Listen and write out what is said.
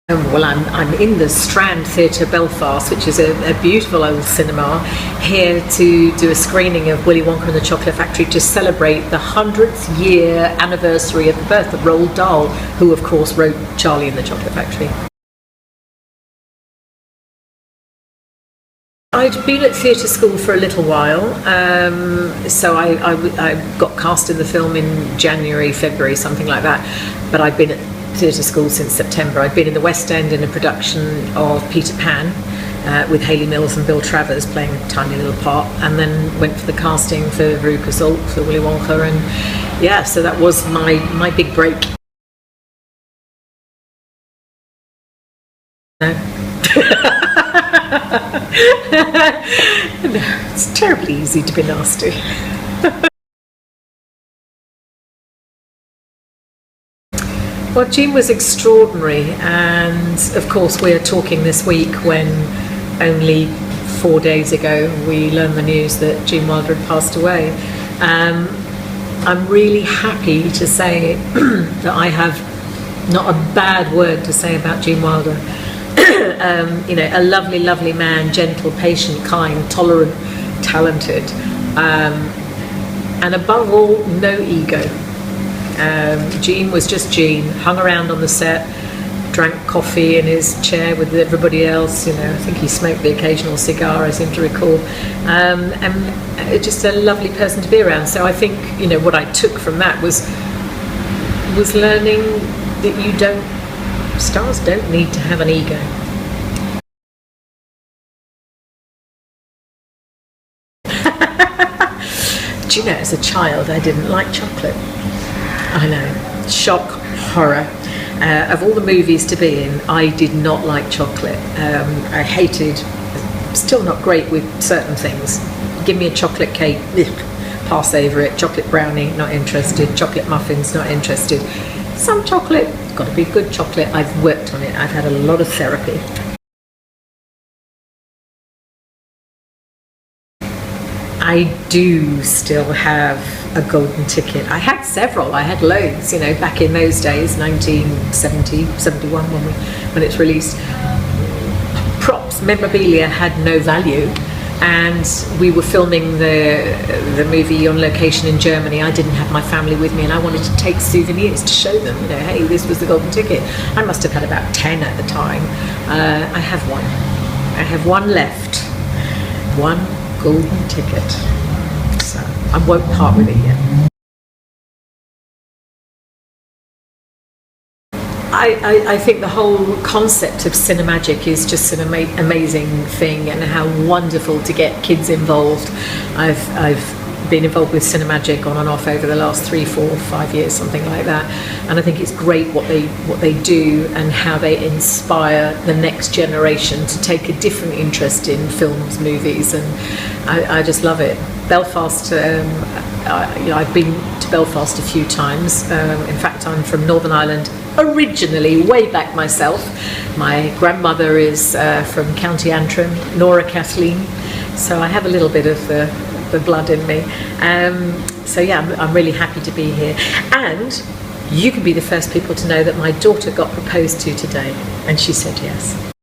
Well, I'm in the Strand Theatre, Belfast, which is a beautiful old cinema, here to do a screening of Willy Wonka and the Chocolate Factory to celebrate the 100th year anniversary of the birth of Roald Dahl, who of course wrote Charlie and the Chocolate Factory. I'd been at theatre school for a little while, so I got cast in the film in January, February, something like that, but I'd been at theatre school since September. I'd been in the West End in a production of Peter Pan with Hayley Mills and Bill Travers playing a tiny little part, and then went for the casting for Veruca Salt for Willy Wonka, and yeah, so that was my big break. No. No, it's terribly easy to be nasty. Well, Jean was extraordinary, and of course we're talking this week when only 4 days ago we learned the news that Jean Wilder had passed away. I'm really happy to say that I have not a bad word to say about Jean Wilder. You know, a lovely, lovely man, gentle, patient, kind, tolerant, talented, and above all, no ego. Jean was just Jean, hung around on the set, drank coffee in his chair with everybody else, you know, I think he smoked the occasional cigar, I seem to recall, and just a lovely person to be around. So I think, you know, what I took from that was learning that stars don't need to have an ego. Do you know, as a child I didn't like chocolate. I know, shock, horror. Of all the movies to be in, I did not like chocolate. I hated, still not great with certain things. Give me a chocolate cake, pass over it. Chocolate brownie, not interested. Chocolate muffins, not interested. Some chocolate, it's got to be good chocolate. I've worked on it. I've had a lot of therapy. I do still have a golden ticket. I had several, I had loads, you know, back in those days, 1970, 71 when it's released. Props, memorabilia had no value, and we were filming the movie on location in Germany. I didn't have my family with me, and I wanted to take souvenirs to show them, you know, hey, this was the golden ticket. I must have had about 10 at the time. I have one. I have one left. One golden ticket, so I won't part with it yet. I think the whole concept of Cinemagic is just an amazing thing, and how wonderful to get kids involved. I've been involved with Cinemagic on and off over the last 3, 4, 5 years, something like that, and I think it's great what they do and how they inspire the next generation to take a different interest in films, movies, and I just love it. Belfast, you know, I've been to Belfast a few times. In fact, I'm from Northern Ireland originally, way back myself. My grandmother is from County Antrim, Nora Kathleen, so I have a little bit of the blood in me. So yeah, I'm really happy to be here, and you can be the first people to know that my daughter got proposed to today, and she said yes.